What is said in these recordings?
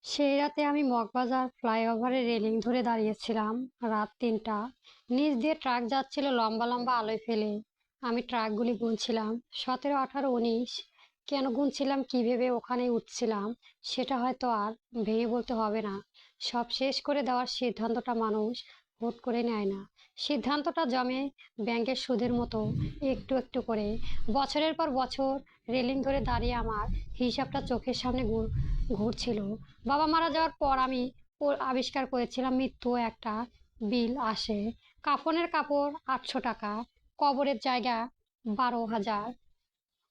সেই রাতে আমি মগবাজার ফ্লাইওভারে রেলিং ধরে দাঁড়িয়েছিলাম। রাত ৩টা। নিচ দিয়ে ট্রাক যাচ্ছিল লম্বা লম্বা আলোয় ফেলে। আমি ট্রাকগুলি গুনছিলাম, ১৭, ১৮, ১৯। কেন গুনছিলাম, কি ভেবে ওখানে উঠছিলাম, সেটা হয়তো আর ভেঙে বলতে হবে না। সব শেষ করে দেওয়ার সিদ্ধান্তটা মানুষ হুট করে নেয় না। সিদ্ধান্তটা জমে ব্যাংকের সুদের মতো, একটু একটু করে। বছরের পর বছর রেলিং ধরে দাঁড়িয়ে আমার হিসাবটা চোখের সামনে ঘুরছিল। বাবা মারা যাওয়ার পর আমি আবিষ্কার করেছিলাম মৃত্যু একটা বিল আসে। কাফনের কাপড় ৮০০ টাকা, কবরের জায়গা ১২,০০০,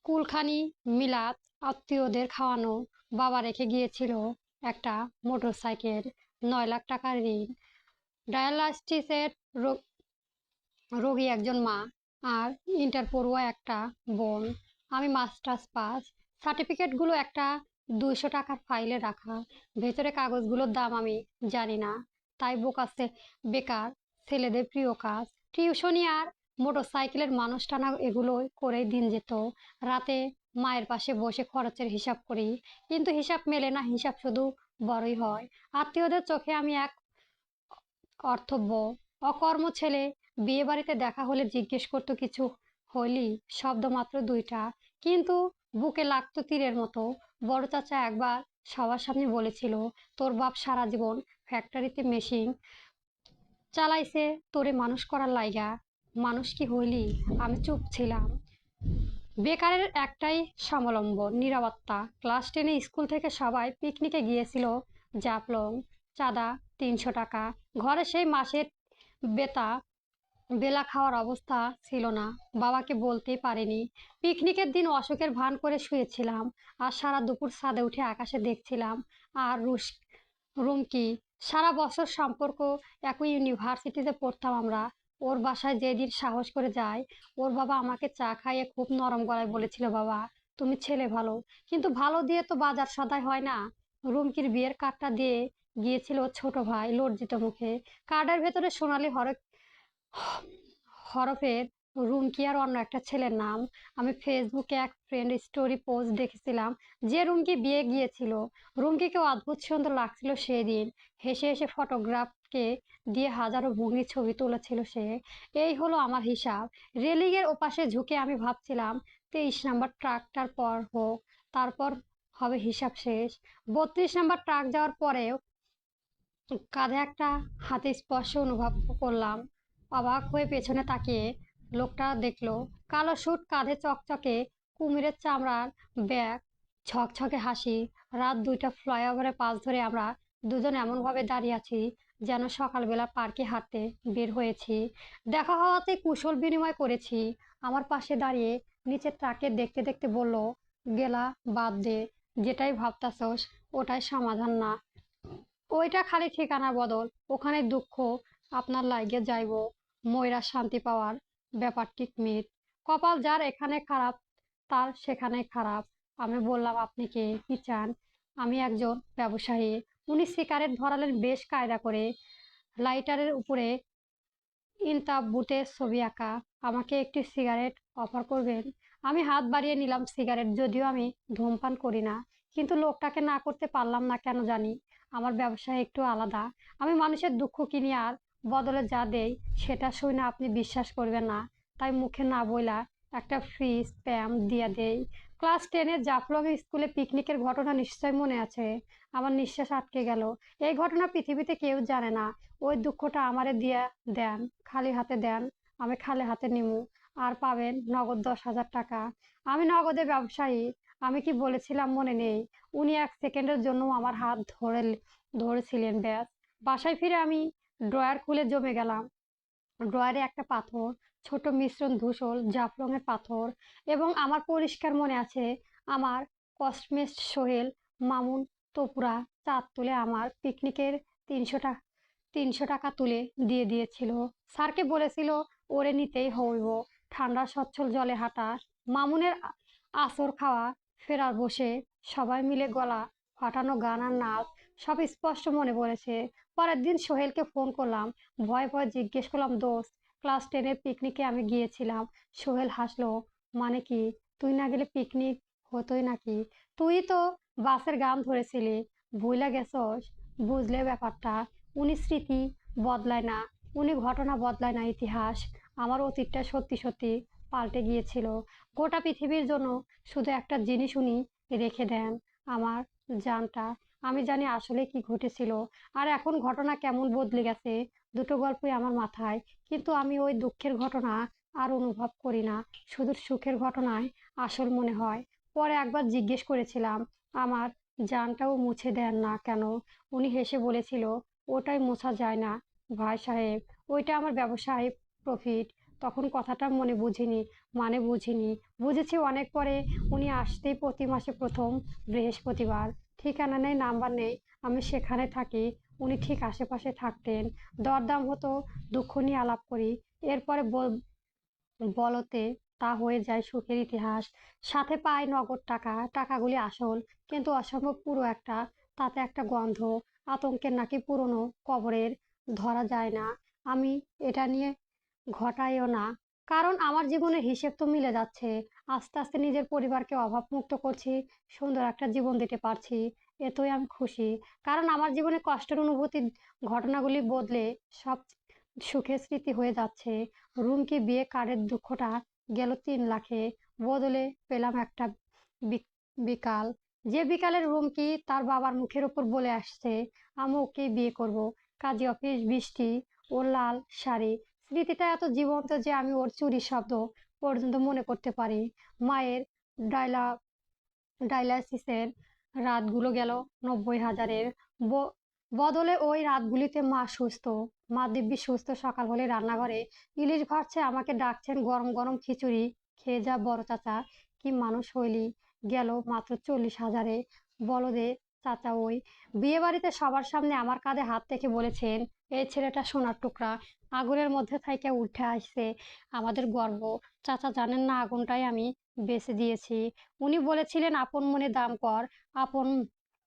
কুলখানি, মিলাদ, আত্মীয়দের খাওয়ানো। বাবা রেখে গিয়েছিল একটা মোটরসাইকেল, ৯ লাখ টাকার ঋণ, ডায়ালাইসিসের রোগী একজন মা, আর ইন্টার পড়ুয়া একটা বোন। আমি মাস্টার্স পাস। সার্টিফিকেটগুলো একটা ২০০ টাকার ফাইলে রাখা। ভেতরে কাগজগুলোর দাম আমি জানি না। তাই বেকার ছেলেদের প্রিয় কাজ টিউশনি আর মোটরসাইকেলের মানুষ টানা, এগুলো করেই দিন যেত। রাতে মায়ের পাশে বসে খরচের হিসাব করি, কিন্তু হিসাব মেলে না, হিসাব শুধু বড়ই হয়। আত্মীয়দের চোখে আমি এক অর্থব্য অকর্ম ছেলে। বিয়ে বাড়িতে দেখা হলে জিজ্ঞেস করতো, কিছু হইলি? শব্দ মাত্র দুইটা, কিন্তু বুকে লাগতো তীরের মতো। বড় চাচা একবার সবার সামনে বলেছিল, তোর বাপ সারা জীবন ফ্যাক্টরিতে মেশিন চালাইছে তোরে মানুষ করার লাইগা, মানুষ কি হইলি? আমি চুপ ছিলাম। বেকারের একটাই সমলম্বন, নিরাপত্তা। ক্লাস 10-এ স্কুল থেকে সবাই পিকনিকে গিয়েছিল জাফলং। চাঁদা ৩০০ টাকা। ঘরে সেই মাসের বেতা বেলা খাওয়ার অবস্থা ছিল না। বাবাকে বলতেই পারিনি। পিকনিকের দিন অশোকের ভান করে শুয়েছিলাম, আর সারা দুপুর ছাদে উঠে আকাশে দেখছিলাম। আর রুমকি, সারা বছর সম্পর্ক, একই ইউনিভার্সিটিতে পড়তাম আমরা। ওর বাসায় যেদিন সাহস করে যায়, ওর বাবা আমাকে চা খাইয়ে খুব নরম গলায় বলেছিল, বাবা তুমি ছেলে ভালো, কিন্তু ভালো দিয়ে তো বাজার সদাই হয় না। রুমকির বিয়ের কার্ডটা দিয়ে গিয়েছিল ওর ছোট ভাই লজ্জিত মুখে। কার্ডের ভেতরে সোনালি হরফের রুমকি আর অন্য একটা ছেলের নাম। আমি ফেসবুকে এক ফ্রেন্ড স্টোরি পোস্ট দেখেছিলাম যে রুমকি বিয়ে গিয়েছিল। রুমকিকেও অদ্ভুত সুন্দর লাগছিল সেই দিন। হেসে হেসে ফটোগ্রাফকে দিয়ে হাজারো ভঙ্গি ছবি তুলেছিল সে। এই হলো আমার হিসাব। রেলিংয়ের ওপাশে ঝুঁকে আমি ভাবছিলাম, 23 নম্বর ট্রাকটার পর হোক, তারপর হবে হিসাব শেষ। 32 নম্বর ট্রাক যাওয়ার পরেও কাঁধে একটা হাতের স্পর্শ অনুভব করলাম। অবাক হয়ে পেছনে তাকিয়ে লোকটা দেখলো, কালো স্যুট, কাঁধে চকচকে কুমিরের চামড়ার ব্যাগ, ঝকঝকে হাসি। রাত 2টা, ফ্লাইওভারের পাশ ধরে আমরা দুজন এমনভাবে দাঁড়িয়ে আছি যেন সকালবেলা পার্কে হাঁটতে বের হয়েছি। দেখা হওয়াতে কুশল বিনিময় করেছি। আমার পাশে দাঁড়িয়ে নিচের ট্রাকে দেখতে দেখতে বলল, গেলা বাদ দে, যেটাই ভাবতাছস ওটাই সমাধান না, ওইটা খালি ঠিকানার বদল। ওখানে দুঃখ আপনার লাইগে যাইব, ময়রা শান্তি পাওয়ার ব্যাপারটি মিথ। কপাল যার এখানে খারাপ, তার সেখানে খারাপ। আমি বললাম, আপনি কে, কি চান? আমি একজন ব্যবসায়ী। উনি সিগারেট ধরালেন বেশ কায়দা করে, লাইটারের উপরে ইনতাবুতে ছবি আঁকা। আমাকে একটি সিগারেট অফার করবেন? আমি হাত বাড়িয়ে নিলাম সিগারেট, যদিও আমি ধূমপান করি না। কিন্তু লোকটাকে না করতে পারলাম না কেন জানি। আমার ব্যবসা একটু আলাদা। আমি মানুষের দুঃখ কিনি, আর বদলে যা দেই সেটা শুনে আপনি বিশ্বাস করবেন না। তাই মুখে না বইলা একটা ফ্রি স্প্যাম দিয়া দেই। ক্লাস 10-এর জাফলং স্কুলে পিকনিকের ঘটনা নিশ্চয় মনে আছে। আমার নিঃশ্বাস আটকে গেল। এই ঘটনা পৃথিবীতে কেউ জানে না। ওই দুঃখটা আমারে দিয়া দেন, খালি হাতে দেন, আমি খালি হাতে নিমু, আর পাবেন নগদ 10,000 টাকা। আমি নগদে ব্যবসায়ী। আমি কি বলেছিলাম মনে নেই? উনি 1 সেকেন্ডের জন্য আমার হাত ধরেছিলেন, ব্যাস। বাসায় ফিরে আমি ড্রয়ার খুলে জমে গেলাম। ড্রয়ারে একটা পাথর, ছোট মিশ্রণ ধূসর জাফলংয়ের পাথর। এবং আমার পরিষ্কার মনে আছে, আমার কসমেস্ট সোহেল মামুন তপুরা চাঁদ তুলে আমার পিকনিকের 300 টাকা 300 টাকা তুলে দিয়ে দিয়েছিল। স্যারকে বলেছিল ওরে নিতেই হইব। ঠান্ডা সচ্ছল জলে হাঁটা, মামুনের আসর খাওয়া, ফেরার বসে সবাই মিলে গলা ফাটানো গান আর নাচ, সব স্পষ্ট মনে পড়েছে। পরের দিন সোহেলকে ফোন করলাম, ভয়ে ভয়ে জিজ্ঞেস করলাম, দোস্ত, ক্লাস 10-এর পিকনিকে আমি গিয়েছিলাম। সোহেল হাসলো, মানে কি? তুই না গেলে পিকনিক হতোই নাকি? তুই তো বাসের গান ধরেছিলি। ভুইলা গেছস? বুঝলে ব্যাপারটা? উনি স্মৃতি বদলায় না, উনি ঘটনা বদলায় না, ইতিহাস। আমার অতীতটা সত্যি সত্যি পাল্টে গিয়েছিল। গোটা পৃথিবীর জন্য শুধু একটা জিনিস উনি রেখে দেন, আমার জানটা। আমি জানি আসলে কি ঘটেছিল, আর এখন ঘটনা কেমন বদলে গেছে। দুটো গল্পই আমার মাথায়, কিন্তু আমি ওই দুঃখের ঘটনা আর অনুভব করি না, শুধু সুখের ঘটনায় আসল মনে হয়। পরে একবার জিজ্ঞেস করেছিলাম, আমার জানটাও মুছে দেন না কেন? উনি হেসে বলেছিল, ওটাই মোছা যায় না ভাই সাহেব, ওইটা আমার ব্যবসায় প্রফিট। তখন কথাটা মনে বুঝিনি, মানে বুঝিনি। বুঝেছি অনেক পরে। উনি আসতেই প্রতি মাসে প্রথম বৃহস্পতিবার। ঠিকানা নেই, নাম্বার নেই, আমি সেখানে থাকি, উনি ঠিক আশেপাশে থাকতেন। দরদাম হতো, দুঃখ নিয়ে আলাপ করি। এরপরে বলতে তা হয়ে যায় সুখের ইতিহাস। সাথে পাই নগদ টাকা, টাকাগুলি আসল, কিন্তু অসম্ভব পুরো একটা। তাতে একটা গন্ধ, আতঙ্কের, নাকি পুরনো কবরের, ধরা যায় না। আমি এটা নিয়ে ঘটাইও না, কারণ আমার জীবনের হিসেব তো মিলে যাচ্ছে। আস্তে আস্তে নিজের পরিবারকে অভাবমুক্ত করছি, সুন্দর একটা জীবন দিতে পারছি। এতেই আমি খুশি, কারণ আমার জীবনে কষ্টের অনুভূতির ঘটনাগুলি বদলে সব সুখের স্মৃতি হয়ে যাচ্ছে। রুমকি বিয়ে কার্ডের দুঃখটা গেল 3 লাখে, বদলে পেলাম একটা বিকাল। যে বিকালের রুমকি তার বাবার মুখের ওপর বলে আসছে, আমি ওকে বিয়ে করব। কাজী অফিস, বৃষ্টি, ওর লাল শাড়ি। স্মৃতিটা এত জীবন্ত যে আমি ওর চুরির শব্দ পর্যন্ত মনে করতে পারি। মায়ের ডায়লা ডায়ালাইসিসের রাতগুলো গেল 90,000-এর বদলে ওই রাতগুলিতে মা সুস্থ। মা দিব্যি সুস্থ। সকাল হলে রান্নাঘরে ইলিশ ভাসছে, আমাকে ডাকছেন, গরম গরম খিচুড়ি খেয়ে যা বড় চাচা। কি মানুষ হইলি! গেল মাত্র 40,000-এ। বলদে চাচা ওই বিয়ে বাড়িতে সবার সামনে আমার কাঁধে হাত রেখে বলেছেন, এই ছেলেটা সোনার টুকরা, আগুনের মধ্যে থাইকা উঠে আসছে, আমাদের গর্ব। চাচা জানেন না, আগুনটাই আমি বেঁচে দিয়েছি। উনি বলেছিলেন, আপন মনে দাম কর, আপন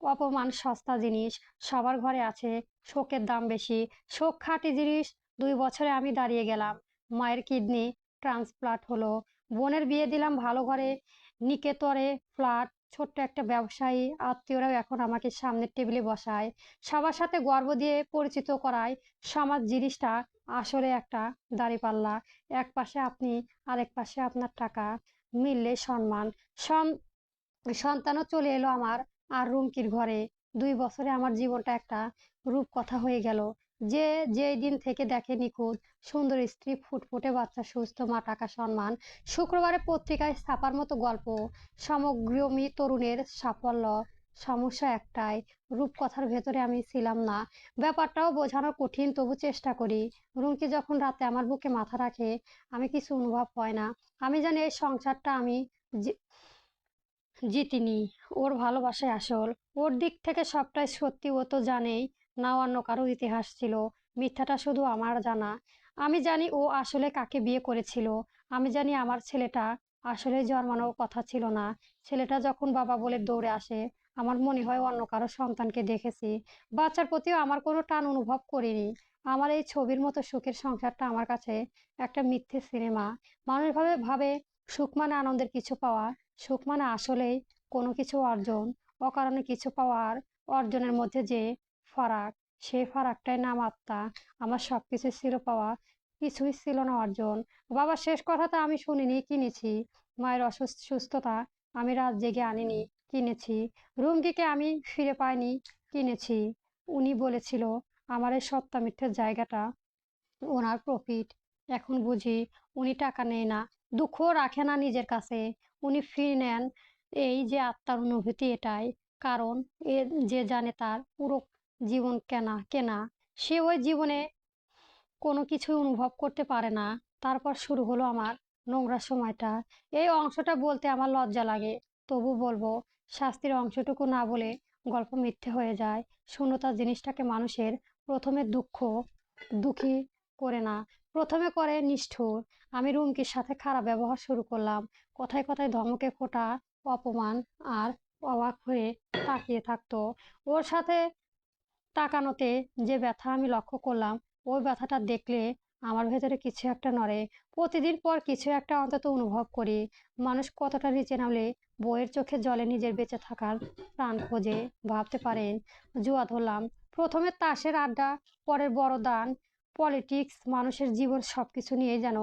অপমান সস্তা জিনিস। সবার ঘরে আছে, শোকের দাম বেশি। শোক খাঁটি জিনিস। 2 বছরে আমি দাঁড়িয়ে গেলাম। মায়ের কিডনি ট্রান্সপ্লান্ট হলো, বোনের বিয়ে দিলাম ভালো ঘরে, নিকেতরে ফ্ল্যাট, ছোট্ট একটা ব্যবসায়ী। আত্মীয়রাও এখন আমাকে সামনের টেবিলে বসায়, সবার সাথে গর্ব দিয়ে পরিচিত করায়। সমাজ জিনিসটা আসলে একটা দাঁড়িপাল্লা। এক পাশে আপনি, আরেক পাশে আপনার টাকা, মিললে সম্মান। সন্তানও চলে এলো আমার আর রুমকির ঘরে। 2 বছরে আমার জীবনটা একটা রূপকথা হয়ে গেল। যে যেই দিন থেকে দেখে নিখুঁত, সুন্দর স্ত্রী, ফুটফুটে বাচ্চা, সুস্থ মা, টাকা, সম্মান। শুক্রবারে পত্রিকায় ছাপার মতো গল্প, সমগ্রমী তরুণের সাফল্য। সমস্যা একটাই, রূপকথার ভেতরে আমি ছিলাম না। ব্যাপারটাও বোঝানো কঠিন, তবু চেষ্টা করি। রুমকি যখন রাতে আমার বুকে মাথা রাখে, আমি কিছু অনুভব হয় না। আমি জানি এই সংসারটা আমি জিতিনি, ওর ভালোবাসায় আসল। ওর দিক থেকে সবটাই সত্যি, ও তো জানেই না অন্য কারো ইতিহাস ছিল। মিথ্যাটা শুধু আমার জানা। আমি জানি ও আসলে কাকে বিয়ে করেছিল। আমি জানি আমার ছেলেটা আসলে জন্মানোর কথা ছিল না। ছেলেটা যখন বাবা বলে দৌড়ে আসে, আমার মনে হয় অন্য কারো সন্তানকে দেখেছি। বাচ্চার প্রতিও আমার কোনো টান অনুভব করিনি। আমার এই ছবির মতো সুখের সংসারটা আমার কাছে একটা মিথ্যে সিনেমা। মানুষ ভাবে ভাবে সুখ মানে আনন্দের কিছু পাওয়া, সুখ মানে আসলেই কোনো কিছু অর্জন। অকারণে কিছু পাওয়ার অর্জনের মধ্যে যে ফারাক, সেই ফারাকটাই নাম আত্মা। আমার সবকিছু ছিল পাওয়া, কিছুই ছিল না অর্জন। বাবার শেষ কথাটা আমি শুনিনি, কিনেছি। মায়ের সুস্থতা আমি রাত জেগে আনিনি, কিনেছি। রুমকিকে আমি ফিরে পাইনি, কিনেছি। উনি বলেছিল, আমার এই সত্য মিথ্যের জায়গাটা ওনার প্রফিট। এখন বুঝি উনি টাকা নেয় না, দুঃখও রাখে না নিজের কাছে, উনি ফি নেন এই যে আত্মার অনুভূতি, এটাই কারণ। এ যে জানে তার পুরো জীবন কেনা কেনা, সে ওই জীবনে কোনো কিছুই অনুভব করতে পারে না। তারপর শুরু হলো আমার নোংরা সময়টা। এই অংশটা বলতে আমার লজ্জা লাগে, তবু বলবো। শাস্তির অংশটুকু না বলে গল্প মিথ্যে হয়ে যায়। শূন্যতা জিনিসটাকে মানুষের প্রথমে দুঃখী করে না, প্রথমে করে নিষ্ঠুর। আমি রুমকির সাথে খারাপ ব্যবহার শুরু করলাম। কথায় কথায় ধমকে, খোঁটা, অপমান। আর অবাক হয়ে তাকিয়ে থাকতো। ওর সাথে তাকানোতে যে ব্যথা আমি লক্ষ্য করলাম, ওই ব্যথাটা দেখলে আমার ভেতরে কিছু একটা নড়ে। প্রতিদিন পর কিছু একটা অন্তত অনুভব করি। মানুষ কতটা নিচে নামলে বইয়ের চোখে জলে নিজের বেঁচে থাকার প্রাণ খোঁজে, ভাবতে পারেন। জুয়া ধরলাম, প্রথমে তাসের আড্ডা, পরের বড় দান, পলিটিক্স, মানুষের জীবন, সবকিছু নিয়ে যেন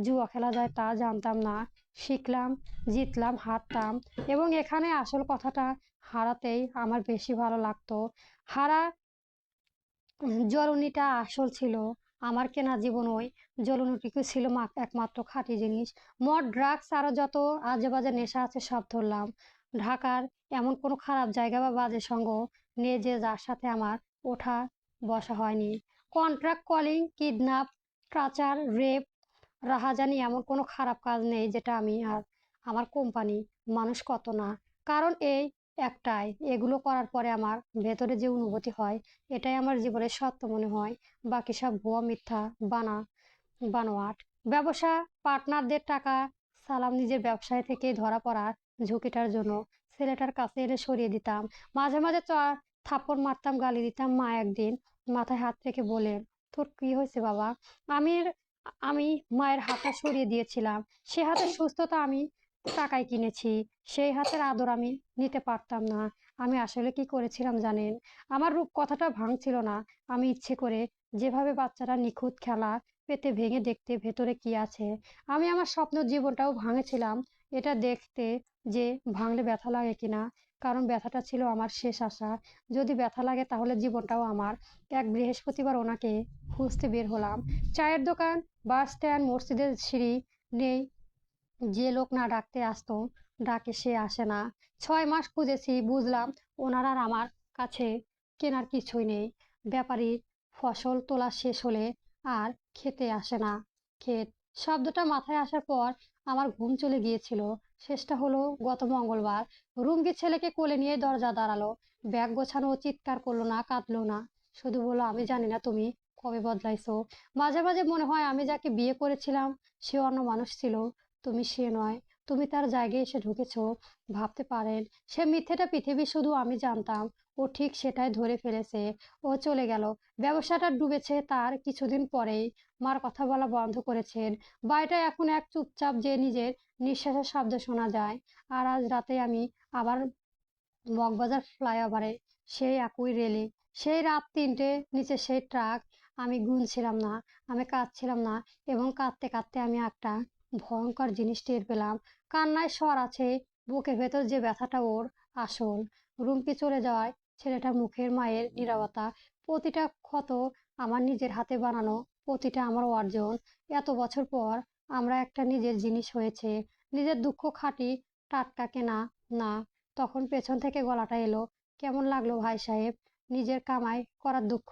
জুয়া খেলা যায় তা জানতাম না। শিখলাম, জিতলাম, হারতাম, এবং এখানে আসল কথাটা, হারাতেই আমার বেশি ভালো লাগতো। হারা জ্বলুনিটা আসল ছিল। আমার কেনা জীবন ওই জ্বলুনিটুকু ছিল একমাত্র খাঁটি জিনিস। মদ, ড্রাগস, আরো যত আজে বাজে নেশা আছে সব ধরলাম। ঢাকার এমন কোনো খারাপ জায়গা বা বাজে সঙ্গ নেই যে যার সাথে আমার ওঠা বসা হয়নি। কন্ট্রাক্ট কলিং, কিডন্যাপ, ট্রাচার, রেপ, রাহাজানি, এমন কোনো খারাপ কাজ নেই যেটা আমি আর আমার কোম্পানি মানুষ কত না। কারণ এই একটাই, এগুলো করার পরে আমার ভেতরে যে অনুভূতি হয়, এটাই আমার জীবনের সত্য মনে হয়। বাকি সব ভুয়া, মিথ্যা, বানোয়াট। ব্যবসা, পার্টনারদের টাকা, সালাম, নিজের ব্যবসায় থেকে ধরা পড়ার ঝুঁকিটার জন্য ছেলেটার কাছে এনে সরিয়ে দিতাম। মাঝে মাঝে থাপ্পড় মারতাম, গালি দিতাম। মা একদিন মাথায় হাত রেখে বলেন, তোর কি হয়েছে বাবা? আমি আমি মায়ের হাতটা সরিয়ে দিয়েছিলাম। সে হাতের সুস্থতা আমি টাকায় কিনেছি, সেই হাতের আদর আমি নিতে পারতাম না। আমি আসলে কি করেছিলাম জানেন? আমার রূপ কথাটা ভাঙছিল না। আমি ইচ্ছে করে, যেভাবে বাচ্চারা নিখুঁত খেলা পেতে ভেঙে দেখতে ভেতরে কি আছে, আমি আমার স্বপ্ন জীবনটাও ভাঙেছিলাম, এটা দেখতে যে ভাঙলে ব্যথা লাগে কিনা। কারণ ব্যথাটা ছিল আমার শেষ আশা। যদি ব্যথা লাগে তাহলে জীবনটাও আমার। এক বৃহস্পতিবার ওনাকে খুঁজতে বের হলাম। চায়ের দোকান, বাস স্ট্যান্ড, মসজিদের সিঁড়ি, নেই যে লোক না ডাকতে আসতো, ডাকে সে আসে না। 6 মাস খুঁজেছি, বুঝলাম ওনার আর আমার কাছে কেনার কিছুই নেই। ব্যাপারীর ফসল তোলা শেষ হলে আর খেতে আসে না। ক্ষেত শব্দটা মাথায় আসার পর আমার ঘুম চলে গিয়েছিল। শেষটা হলো গত মঙ্গলবার। রুমকি ছেলেকে কোলে নিয়ে দরজা দাঁড়ালো। ব্যাগ গোছানো, ও চিৎকার করলো না, কাঁদলো না, শুধু বললো, আমি জানি না তুমি কবে বদলাইছো। মাঝে মাঝে মনে হয় আমি যাকে বিয়ে করেছিলাম সে অন্য মানুষ ছিল, তুমি সে নয়। তুমি তার জায়গায় এসে ঢুকেছো। ভাবতে পারেন, সে মিথ্যেটা পৃথিবী শুধু আমি জানতাম। ও ঠিক সেটাই ধরে ফেলেছে। ও চলে গেল। ব্যবসাটা ডুবেছে তার কিছুদিন পরেই। মার কথা বলা বন্ধ করেছেন। বাড়িটা এখন এক চুপচাপ, যে নিজের নিঃশ্বাসের শব্দ শোনা যায়। আর আজ রাতে আমি আবার মগবাজার ফ্লাইওভারে, সেই একই রেলে, সেই রাত 3টে, নিচে সেই ট্রাক। আমি গুনছিলাম না, আমি কাঁদছিলাম না, এবং কাঁদতে কাঁদতে আমি একটা ভয়ঙ্কর জিনিস টের পেলাম। কান্নায় স্বর আছে, বুকের ভেতর যে ব্যথাটা ওর আসল। রুমকি চলে যাওয়ায় ছেলেটা মুখের মায়ের নীরবতা, প্রতিটা ক্ষত আমার নিজের হাতে বানানো, প্রতিটা আমার অর্জন। এত বছর পর আমরা একটা নিজের জিনিস হয়েছে। নিজের দুঃখ খাঁটি, টাটকা, কেনা না। তখন পেছন থেকে গলাটা এলো, কেমন লাগলো ভাই সাহেব, নিজের কামাই করার দুঃখ?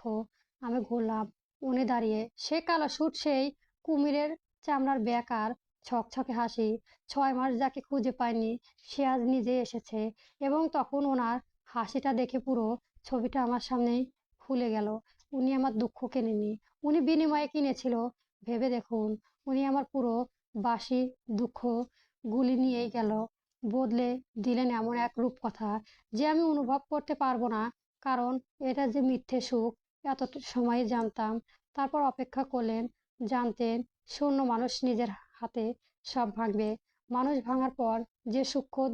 আমি ঘুরলাম। উনি দাঁড়িয়ে, সে কালো সুট, সেই কুমিরের চামড়ার ব্যাগ আর ছকছকে হাসি। 6 মাস যাকে খুঁজে পায়নি সে আজ নিজে এসেছে। এবং তখন ওনার হাসিটা দেখে পুরো ছবিটা আমার সামনেই খুলে গেল। উনি আমার দুঃখ কেনেনি, উনি বিনিময়ে কিনেছিল। ভেবে দেখুন, উনি আমার পুরো বাসি দুঃখ গুলি নিয়েই গেল, বদলে দিলেন এমন এক রূপকথা যে আমি অনুভব করতে পারবো না। কারণ এটা যে মিথ্যে সুখ, এত সময় জানতাম। তারপর অপেক্ষা করলেন, জানতেন শূন্য মানুষ নিজের হাতে সব ভাঙবে। মানুষ ভাঙার পর যে সূক্ষ্ম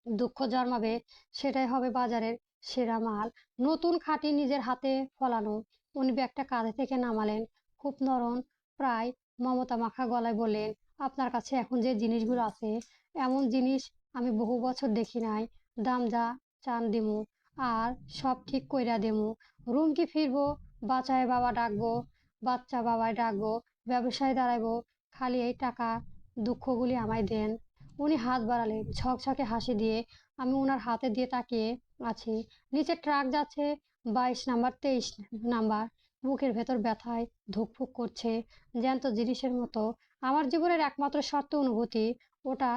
দুঃখ জন্মাবে, সেটাই হবে বাজারের সেরা মাল। নতুন খাঁটি, নিজের হাতে ফলানো। উনি ব্যাগটা কাঁধে থেকে নামালেন, খুব নরম, প্রায় মমতা মাখা গলায় বললেন, আপনার কাছে এখন যে জিনিসগুলো আছে, এমন জিনিস আমি বহু বছর দেখি নাই। দাম যা চান দিমু, আর সব ঠিক কইরা দেমু। রুমকি ফিরবো, বাচায় বাবা ডাকবো, বাচ্চা বাবায় ডাকবো, ব্যবসায় দাঁড়াইবো। খালি এই টাকা দুঃখগুলি আমায় দেন। উনি হাত বাড়ালেন ঝকঝকে হাসি দিয়ে। আমি ওনার হাতে দিয়ে তাকিয়ে আছি। নিচে ট্রাক যাচ্ছে, 22 নাম্বার, 23 নাম্বার। বুকের ভেতর ব্যথায় ধুকপুক করছে, জ্যান্ত জিনিসের মতো। আমার জীবনের একমাত্র সত্য অনুভূতি, ওটা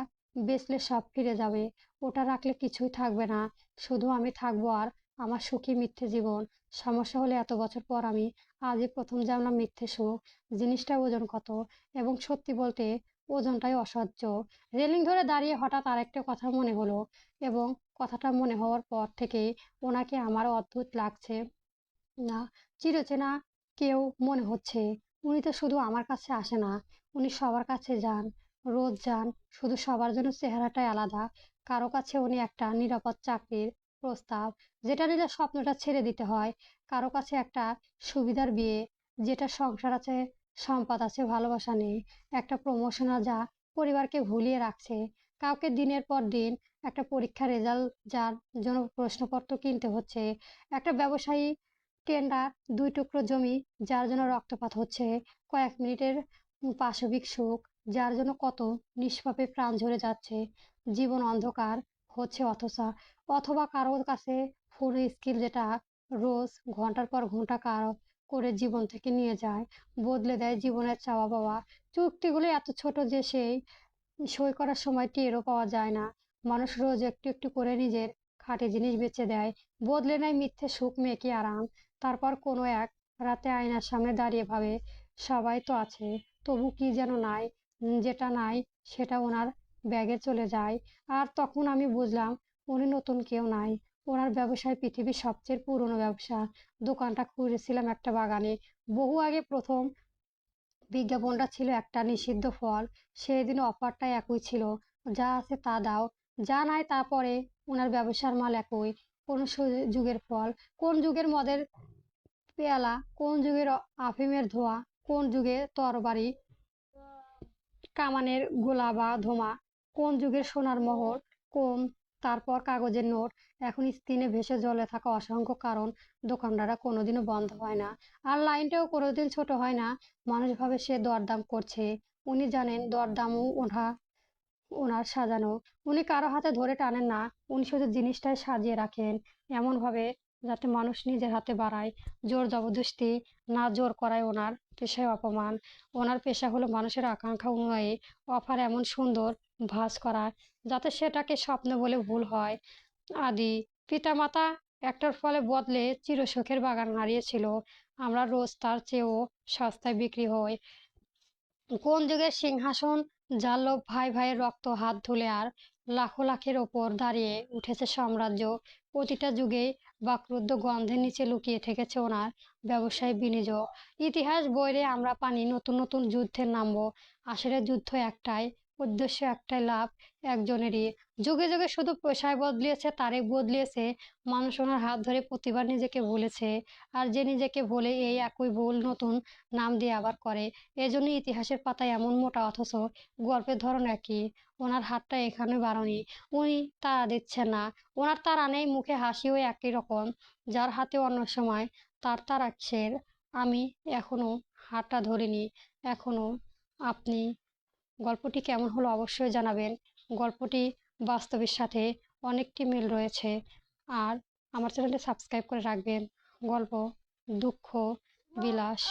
বেচলে সব ফিরে যাবে, ওটা রাখলে কিছুই থাকবে না, শুধু আমি থাকবো আর আমার সুখী মিথ্যে জীবন। সমস্যা হলে এত বছর পর আমি আজই প্রথম জানলাম মিথ্যে সুখ জিনিসটার ওজন কত। এবং সত্যি বলতে, ওজনটাই অসহ্য। রেলিং ধরে দাঁড়িয়ে হঠাৎ আরেকটা কথা মনে হলো, এবং কথাটা মনে হওয়ার পর থেকেই ওনাকে আমার অদ্ভুত লাগছে না, চিরচেনা কেউ মনে হচ্ছে। উনি তো শুধু আমার কাছে আসে না, উনি সবার কাছে যান, রোজ যান। শুধু সবার জন্য চেহারাটাই আলাদা। কারো কাছে উনি একটা নিরাপদ চাকরির প্রস্তাব, যেটা নিলে স্বপ্নটা ছেড়ে দিতে হয়। কারো কাছে একটা সুবিধার বিয়ে, যেটা সংসার আছে, সম্পদ আছে, ভালোবাসা নেই। একটা প্রমোশনাল যা পরিবারকে ভুলিয়ে রাখছে। কাউকে দিনের পর দিন একটা পরীক্ষার রেজাল্ট যার জন্য প্রশ্নপত্র কিনতে হচ্ছে। একটা ব্যবসায়ী টেন্ডার, ২ টুকরো জমি যার জন্য রক্তপাত হচ্ছে। কয়েক মিনিটের পাশবিক সুখ যার জন্য কত নিষ্পাপে প্রাণ ঝরে যাচ্ছে। জীবন অন্ধকার হচ্ছে অথবা কারোর কাছে ফোনের স্কিল যেটা রোজ ঘন্টার পর ঘন্টা কারো করে জীবন থেকে নিয়ে যায়, বদলে দেয় জীবনের চাওয়া পাওয়া। চুক্তিগুলো এত ছোট যে সেই সই করার সময় টেরও পাওয়া যায় না। মানুষ রোজ একটু একটু করে নিজের খাঁটি জিনিস বেচে দেয়, বদলে নেয় মিথ্যে সুখ, মেকি আরাম। তারপর কোনো এক রাতে আয়নার সামনে দাঁড়িয়ে ভাবে, সবাই তো আছে, তবু কি যেন নাই। যেটা নাই সেটা ওনার ব্যাগে চলে যায়। আর তখন আমি বুঝলাম, উনি নতুন কেউ নাই। ওনার ব্যবসায় পৃথিবীর সবচেয়ে পুরনো ব্যবসা। দোকানটা খুঁজেছিলাম একটা বাগানে, বহু আগে। প্রথম বিজ্ঞাপনটা ছিল একটা নিষিদ্ধ ফল। সেদিন অফারটা একই ছিল, যা আছে তা দাও, যা নাই তা পরে। ওনার ব্যবসার মাল একই। কোন যুগের ফল, কোন যুগের মদের পেয়ালা, কোন যুগের আফিমের ধোঁয়া, কোন যুগে তরবারি কামানের গোলা বা ধোমা, কোন যুগের সোনার মোহর, কোন তারপর কাগজের নোট। এখন স্ক্রিনে ভেসে জলে থাকা অসংখ্য কারণ। দোকানদাররা কোনোদিনও বন্ধ হয় না, আর লাইনটাও কোনোদিন ছোট হয় না। মানুষ ভাবে সে দরদাম করছে, উনি জানেন দরদামও ওনার সাজানো। উনি কারো হাতে ধরে টানেন না, উনি শুধু জিনিসটাই সাজিয়ে রাখেন এমনভাবে যাতে মানুষ নিজের হাতে বাড়ায়। জোর জবরদস্তি না, জোর করায় ওনার পেশায় অপমান। ওনার পেশা হলো মানুষের আকাঙ্ক্ষা অনুযায়ী অফার এমন সুন্দর ভাঁজ করা যাতে সেটাকে স্বপ্ন বলে ভুল হয়। আদি পিতামাতা একটার ফলে বদলে চিরসুখের বাগান হারিয়েছিল। আমরা রোজ তার চেয়েও সস্তায় বিক্রি হই। কোন যুগের সিংহাসন যার লোভ ভাই ভাইয়ের রক্ত হাত ধুলে, আর লাখো লাখের ওপর দাঁড়িয়ে উঠেছে সাম্রাজ্য। প্রতিটা যুগেই বাকরুদ্ধ গন্ধের নিচে লুকিয়ে থেকেছে ওনার ব্যবসায় বিনিয়োগ। ইতিহাস বইরে আমরা পানি নতুন নতুন যুদ্ধের নামবো। আসলে যুদ্ধ একটাই, উদ্দেশ্য একটাই, লাভ একজনেরই। যুগে যুগে শুধু পেশায় বদলিয়েছে, তারিখ বদলিয়েছে। মানুষ ওনার হাত ধরে প্রতিবার নিজেকে ভুলেছে, আর যে নিজেকে ভুলে এই একই ভুল নতুন নাম দিয়ে আবার করে। এজন্য ইতিহাসের পাতায় এমন মোটা, অথচ গল্পের ধরন একই। ওনার হাতটা এখানে বাড়ানি, উনি তাড়া দিচ্ছেন না। ওনার তাড়া নেই, মুখে হাসিও একই রকম। যার হাতে অন্য সময় তার তাড়াচ্ছেন, আমি এখনো হাতটা ধরিনি, এখনো। আপনি গল্পটি কেমন হলো অবশ্যই জানাবেন। গল্পটি বাস্তবের সাথে অনেকটি মিল রয়েছে। আর আমার চ্যানেলটি সাবস্ক্রাইব করে রাখবেন। গল্প, দুঃখ, বিলাস।